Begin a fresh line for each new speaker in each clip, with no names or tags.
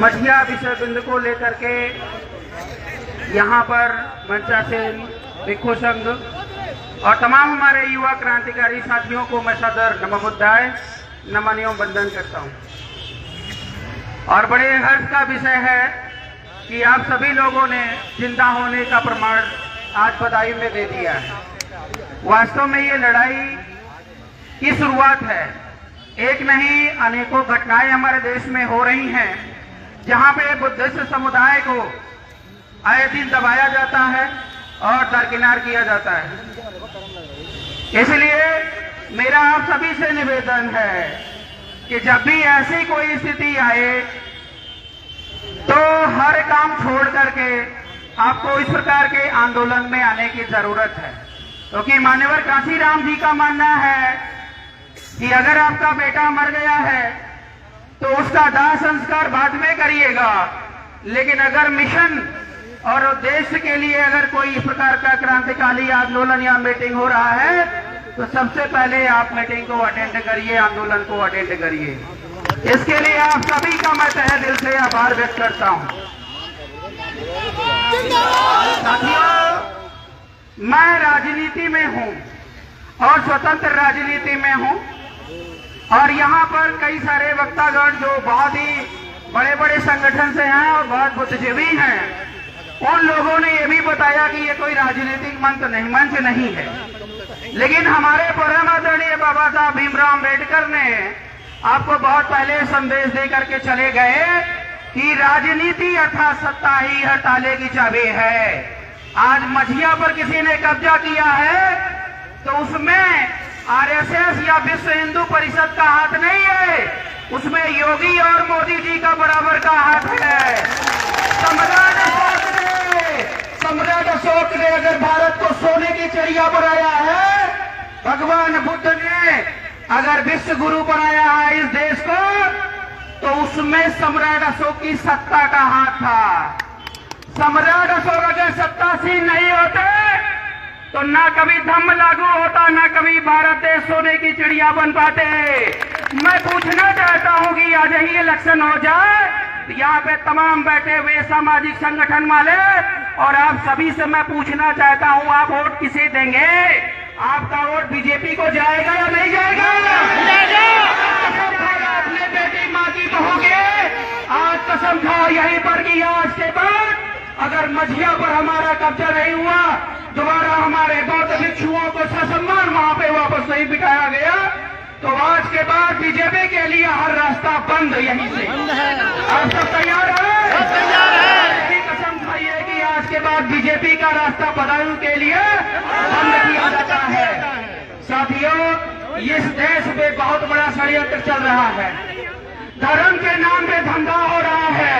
मठिया विषय बिंदु को लेकर के यहाँ पर मंचासीन भिक्षु संघ और तमाम हमारे युवा क्रांतिकारी साथियों को मैं सदर नमो बुद्धाय नमन एवं वंदन करता हूँ। और बड़े हर्ष का विषय है कि आप सभी लोगों ने जिंदा होने का प्रमाण आज बदायूं में दे दिया है। वास्तव में ये लड़ाई की शुरुआत है। एक नहीं अनेकों घटनाएं हमारे देश में हो रही हैं जहां पे बुद्धिस्ट समुदाय को आए दिन दबाया जाता है और दरकिनार किया जाता है। इसलिए मेरा आप सभी से निवेदन है कि जब भी ऐसी कोई स्थिति आए तो हर काम छोड़ करके आपको इस प्रकार के आंदोलन में आने की जरूरत है, क्योंकि मान्यवर कांशीराम जी का मानना है कि अगर आपका बेटा मर गया है तो उसका दाह संस्कार बाद में करिएगा, लेकिन अगर मिशन और उद्देश्य के लिए अगर कोई इस प्रकार का क्रांतिकारी आंदोलन या मीटिंग हो रहा है तो सबसे पहले आप मीटिंग को अटेंड करिए, आंदोलन को अटेंड करिए। इसके लिए आप सभी का मैं तहे दिल से आभार व्यक्त करता हूं। साथियों, मैं राजनीति में हूं और स्वतंत्र राजनीति में हूं और यहाँ पर कई सारे वक्तागण जो बहुत ही बड़े बड़े संगठन से हैं और बहुत बुद्धिजीवी हैं, उन लोगों ने ये भी बताया कि ये कोई राजनीतिक मंच नहीं है। लेकिन हमारे परम आदरणीय बाबा साहब भीमराव अम्बेडकर ने आपको बहुत पहले संदेश दे करके चले गए कि राजनीति अर्थात सत्ता ही हर ताले की चाबी है। आज मझिया पर किसी ने कब्जा किया है तो उसमें आरएसएस या विश्व हिंदू परिषद का हाथ नहीं है, उसमें योगी और मोदी जी का बराबर का हाथ है। सम्राट अशोक ने अगर भारत को सोने की चिड़िया बनाया है, भगवान बुद्ध ने अगर विश्व गुरु बनाया है इस देश को, तो उसमें सम्राट अशोक की सत्ता का हाथ था। सम्राट अशोक अगर सत्तासीन नहीं होते तो ना कभी धम्म लागू होता, ना कभी भारत देश सोने की चिड़िया बन पाते। मैं पूछना चाहता हूं कि आज ही इलेक्शन हो जाए, यहाँ पे तमाम बैठे हुए सामाजिक संगठन वाले और आप सभी से मैं पूछना चाहता हूं, आप वोट किसे देंगे? आपका वोट बीजेपी को जाएगा या नहीं जाएगा? अपने बेटी माँ की बहू के आज कसम खाओ यहीं पर कि आज के बाद अगर मझिया पर हमारा कब्जा नहीं हुआ, दोबारा हमारे बौद्ध भिक्षुओं को ससम्मान वहां पे वापस नहीं बिठाया गया, तो आज के बाद बीजेपी के लिए हर रास्ता बंद यहीं से। आप सब तैयार हैं? कसम खाइए कि आज के बाद बीजेपी का रास्ता बदायूं के लिए बंद किया जाता है। साथियों, इस देश में बहुत बड़ा षड्यंत्र चल रहा है। धर्म के नाम पे धंधा हो रहा है,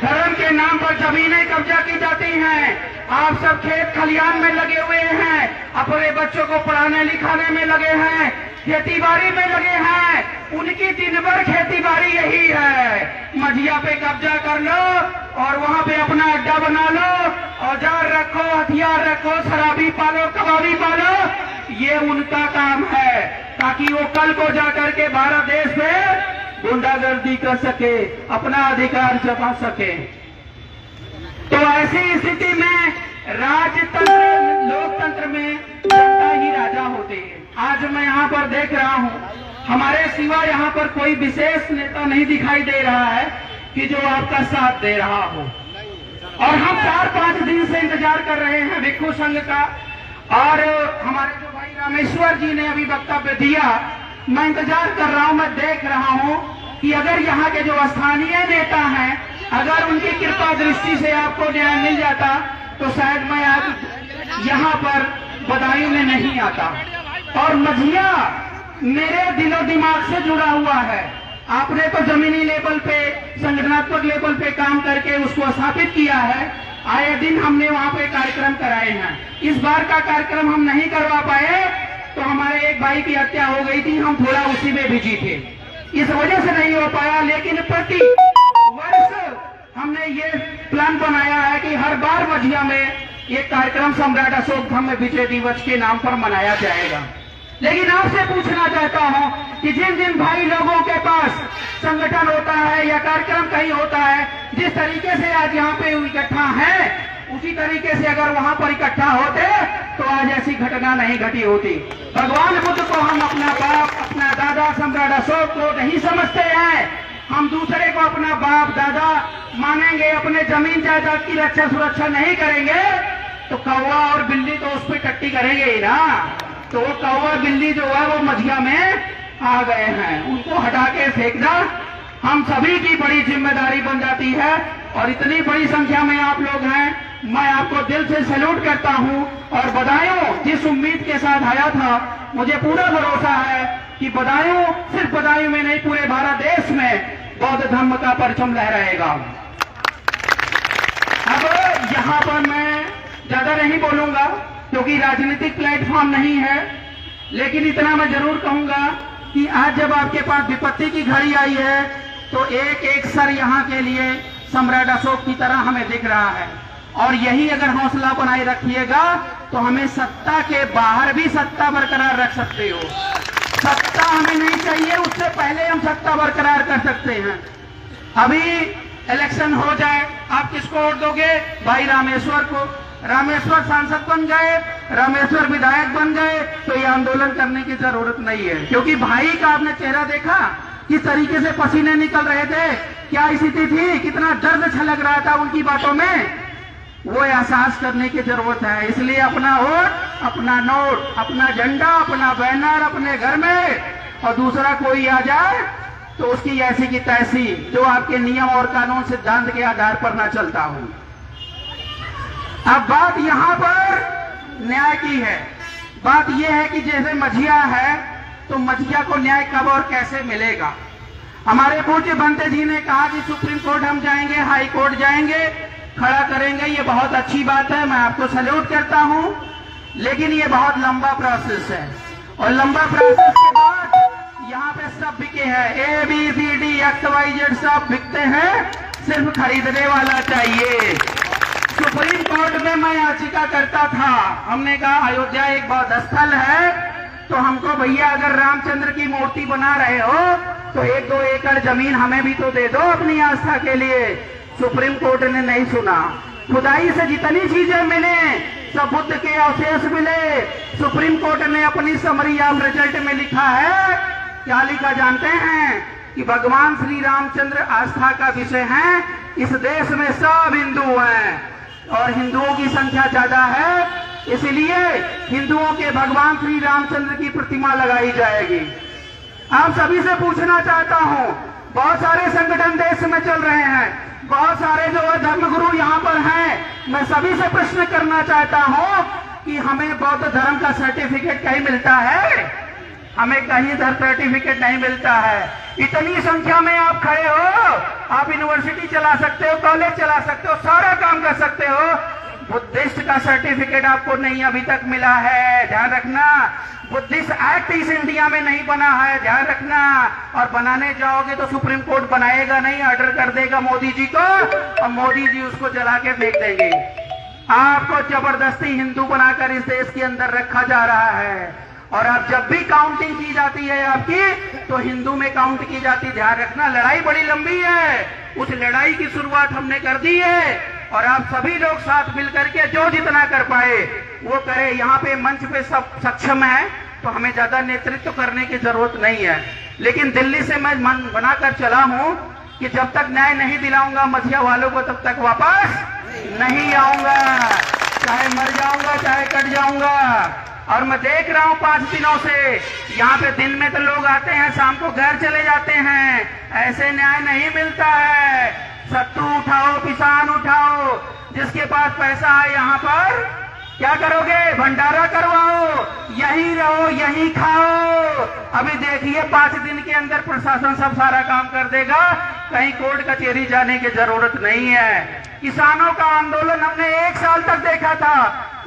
धर्म के नाम पर जमीनें कब्जा की जाती हैं। आप सब खेत खलियान में लगे हुए हैं, अपने बच्चों को पढ़ाने लिखाने में लगे हैं, खेती बाड़ी में लगे हैं। उनकी दिन भर खेती बाड़ी यही है, मझिया पे कब्जा कर लो और वहां पे अपना अड्डा बना लो, औजार रखो, हथियार रखो, शराबी पालो, कबाबी पालो। ये उनका काम है ताकि वो कल को जाकर के भारत देश में गुंडागर्दी कर सके, अपना अधिकार जमा सके। तो ऐसी स्थिति में राजतंत्र लोकतंत्र में जनता ही राजा होती है। आज मैं यहाँ पर देख रहा हूँ, हमारे सिवा यहाँ पर कोई विशेष नेता नहीं दिखाई दे रहा है कि जो आपका साथ दे रहा हो। और हम 4-5 दिन से इंतजार कर रहे हैं भिक्षु संघ का, और हमारे जो भाई रामेश्वर जी ने अभी वक्तव्य दिया, मैं इंतजार कर रहा हूं, मैं देख रहा हूं कि अगर यहाँ के जो स्थानीय नेता हैं, अगर उनकी कृपा दृष्टि से आपको न्याय मिल जाता तो शायद मैं आज यहाँ पर बदायूं में नहीं आता। और मझिया मेरे दिलो दिमाग से जुड़ा हुआ है। आपने तो जमीनी लेवल पे, संगठनात्मक लेवल पे काम करके उसको स्थापित किया है। आए दिन हमने वहाँ पे कार्यक्रम कराए हैं। इस बार का कार्यक्रम हम नहीं करवा पाए तो हमारे एक भाई की हत्या हो गई थी, हम थोड़ा उसी में बिजी थे, इस वजह से नहीं हो पाया। लेकिन प्रति वर्ष हमने ये प्लान बनाया है कि हर बार मझिया में ये कार्यक्रम सम्राट अशोक धम्म विजय दिवस के नाम पर मनाया जाएगा। लेकिन आपसे पूछना चाहता हूं कि जिन जिन भाई लोगों के पास संगठन होता है या कार्यक्रम कहीं होता है, जिस तरीके से आज यहाँ पे इकट्ठा है, उसी तरीके से अगर वहां पर इकट्ठा होते तो आज ऐसी घटना नहीं घटी होती। भगवान बुद्ध को हम अपना बाप, अपना दादा सम्राट अशोक को नहीं समझते हैं। हम दूसरे को अपना बाप दादा मानेंगे, अपने जमीन जायदाद की रक्षा सुरक्षा नहीं करेंगे तो कौवा और बिल्ली तो उस पर टट्टी करेंगे ही ना। तो वो कौवा बिल्ली जो है वो मझिया में आ गए हैं, उनको हटा के फेंकना हम सभी की बड़ी जिम्मेदारी बन जाती है। और इतनी बड़ी संख्या में आप लोग हैं, मैं आपको दिल से सैल्यूट करता हूं और बदायूं जिस उम्मीद के साथ आया था, मुझे पूरा भरोसा है कि बदायूं सिर्फ बदायूं में नहीं पूरे भारत देश में बौद्ध धर्म का परचम लहराएगा। अब यहाँ पर मैं ज्यादा नहीं बोलूंगा क्योंकि राजनीतिक प्लेटफॉर्म नहीं है, लेकिन इतना मैं जरूर कहूंगा कि आज जब आपके पास विपत्ति की घड़ी आई है तो एक एक सर यहाँ के लिए सम्राट अशोक की तरह हमें दिख रहा है। और यही अगर हौसला बनाए रखिएगा तो हमें सत्ता के बाहर भी सत्ता बरकरार रख सकते हो। सत्ता हमें नहीं चाहिए, उससे पहले हम सत्ता बरकरार कर सकते हैं। अभी इलेक्शन हो जाए, आप किसको वोट दोगे? भाई रामेश्वर को। रामेश्वर सांसद बन गए, रामेश्वर विधायक बन गए तो ये आंदोलन करने की जरूरत नहीं है, क्योंकि भाई का आपने चेहरा देखा, किस तरीके से पसीने निकल रहे थे, क्या स्थिति थी, कितना दर्द छलक रहा था उनकी बातों में। वो एहसास करने की जरूरत है। इसलिए अपना वोट, अपना नोट, अपना झंडा, अपना बैनर अपने घर में, और दूसरा कोई आ जाए तो उसकी ऐसी की तैसी, जो आपके नियम और कानून सिद्धांत के आधार पर ना चलता हो। अब बात यहाँ पर न्याय की है। बात यह है कि जैसे मझिया है तो मझिया को न्याय कब और कैसे मिलेगा। हमारे पूज्य बनते जी ने कहा कि सुप्रीम कोर्ट हम जाएंगे, हाई कोर्ट जाएंगे, खड़ा करेंगे। ये बहुत अच्छी बात है, मैं आपको सैल्यूट करता हूं, लेकिन ये बहुत लंबा प्रोसेस है। और लंबा प्रोसेस के बाद यहाँ पे सब बिके हैं, ABCD XYZ सब बिकते हैं, सिर्फ खरीदने वाला चाहिए। सुप्रीम कोर्ट में मैं याचिका करता था, हमने कहा अयोध्या एक बौद्ध स्थल है, तो हमको भैया अगर रामचंद्र की मूर्ति बना रहे हो तो 1-2 एकड़ जमीन हमें भी तो दे दो अपनी आस्था के लिए। सुप्रीम कोर्ट ने नहीं सुना। खुदाई से जितनी चीजें मिले सब बुद्ध के अवशेष मिले। सुप्रीम कोर्ट ने अपनी समरी ऑफ रिजल्ट में लिखा है, क्या लिखा जानते हैं? कि भगवान श्री रामचंद्र आस्था का विषय है, इस देश में सब हिंदू हैं और हिंदुओं की संख्या ज्यादा है, इसलिए हिंदुओं के भगवान श्री रामचंद्र की प्रतिमा लगाई जाएगी। आप सभी से पूछना चाहता हूं, बहुत सारे संगठन देश में चल रहे हैं, बहुत सारे जो धर्मगुरु यहाँ पर हैं, मैं सभी से प्रश्न करना चाहता हूं कि हमें बौद्ध धर्म का सर्टिफिकेट कहीं मिलता है? हमें कहीं सर्टिफिकेट नहीं मिलता है। इतनी संख्या में आप खड़े हो, आप यूनिवर्सिटी चला सकते हो, कॉलेज चला सकते हो, सारा काम कर सकते हो, बुद्धिस्ट का सर्टिफिकेट आपको नहीं अभी तक मिला है, ध्यान रखना। बुद्धिस्ट एक्ट इस इंडिया में नहीं बना है, ध्यान रखना। और बनाने जाओगे तो सुप्रीम कोर्ट बनाएगा नहीं, ऑर्डर कर देगा मोदी जी को और मोदी जी उसको जला के फेंक देंगे। आपको जबरदस्ती हिंदू बनाकर इस देश के अंदर रखा जा रहा है। और अब जब भी काउंटिंग की जाती है आपकी, तो हिंदू में काउंट की जाती, ध्यान रखना। लड़ाई बड़ी लंबी है, उस लड़ाई की शुरुआत हमने कर दी है और आप सभी लोग साथ मिलकर के जो जितना कर पाए वो करे। यहाँ पे मंच पे सब सक्षम है तो हमें ज्यादा नेतृत्व करने की जरूरत नहीं है, लेकिन दिल्ली से मैं मन बनाकर चला हूँ कि जब तक न्याय नहीं दिलाऊंगा मझिया वालों को, तब तक वापस नहीं आऊंगा, चाहे मर जाऊंगा चाहे कट जाऊंगा। और मैं देख रहा हूं 5 दिनों से यहाँ पे, दिन में तो लोग आते हैं, शाम को घर चले जाते हैं। ऐसे न्याय नहीं मिलता है। सत्तू उठाओ, किसान उठाओ, जिसके पास पैसा है यहाँ पर क्या करोगे? भंडारा करवाओ, यहीं रहो, यहीं खाओ। अभी देखिए 5 दिन के अंदर प्रशासन सब सारा काम कर देगा, कहीं कोर्ट कचहरी जाने की जरूरत नहीं है। किसानों का आंदोलन हमने 1 साल तक देखा था।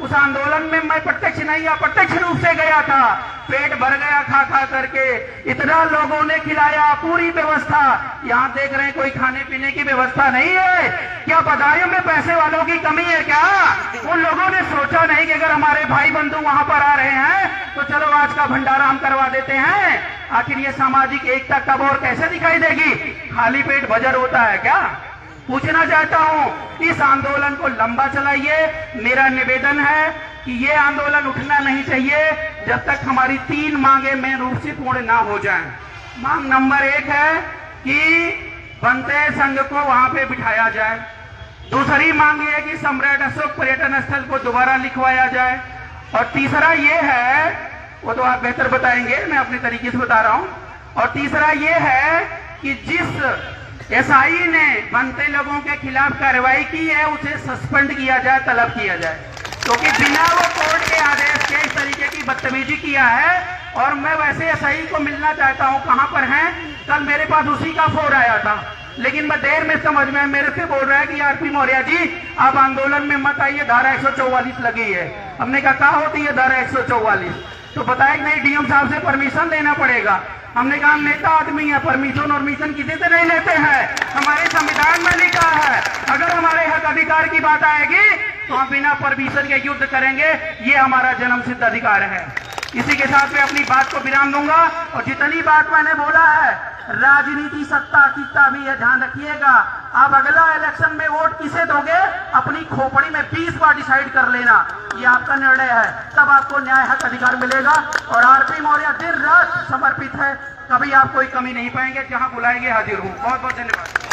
उस आंदोलन में मैं प्रत्यक्ष नहीं अप्रत्यक्ष रूप से गया था। पेट भर गया खा खा करके, इतना लोगों ने खिलाया, पूरी व्यवस्था। यहाँ देख रहे हैं कोई खाने पीने की व्यवस्था नहीं है। क्या बदायूं में पैसे वालों की कमी है क्या? उन लोगों ने सोचा नहीं कि अगर हमारे भाई बंधु वहां पर आ रहे हैं तो चलो आज का भंडारा हम करवा देते हैं। आखिर ये सामाजिक एकता कब और कैसे दिखाई देगी? खाली पेट भजन होता है क्या? पूछना चाहता हूं, इस आंदोलन को लंबा चलाइए। मेरा निवेदन है कि ये आंदोलन उठना नहीं चाहिए जब तक हमारी 3 मांगे मेन रूप से पूर्ण ना हो जाएं। मांग नंबर 1 है कि बनते संघ को वहां पे बिठाया जाए। दूसरी मांग ये है कि सम्राट अशोक पर्यटन स्थल को दोबारा लिखवाया जाए। और तीसरा ये है, वो तो आप बेहतर बताएंगे, मैं अपने तरीके से बता रहा हूं। और तीसरा ये है कि जिस एसआई ने बनते लोगों के खिलाफ कार्रवाई की है उसे सस्पेंड किया जाए, तलब किया जाए, क्योंकि बिना वो कोर्ट के आदेश के इस तरीके की बदतमीजी किया है। और मैं वैसे एसआई को मिलना चाहता हूं, कहां पर हैं? कल मेरे पास उसी का फोन आया था, लेकिन मैं देर में समझ में मेरे से बोल रहा है कि आरपी मौर्य जी आप आंदोलन में मत आइए, धारा 144 लगी है। हमने कहा होती है धारा 144? तो बताया कि नहीं, डीएम साहब से परमिशन लेना पड़ेगा। हमने कहा नेता आदमी है, परमिशन और मिशन किसी से नहीं लेते हैं, हमारे संविधान में लिखा है। अगर हमारे हक अधिकार की बात आएगी तो हम बिना परमिशन के युद्ध करेंगे, ये हमारा जन्मसिद्ध अधिकार है। इसी के साथ मैं अपनी बात को विराम दूंगा। और जितनी बात मैंने बोला है, राजनीति सत्ता कितना भी है, ध्यान रखिएगा। आप अगला इलेक्शन में वोट किसे दोगे, अपनी खोपड़ी में 20 बार डिसाइड कर लेना, ये आपका निर्णय है। तब आपको न्याय हक अधिकार मिलेगा। और आरपी मौर्य दिन रात समर्पित है, कभी आप कोई कमी नहीं पाएंगे, जहां बुलाएंगे हाजिर हूं। बहुत बहुत धन्यवाद।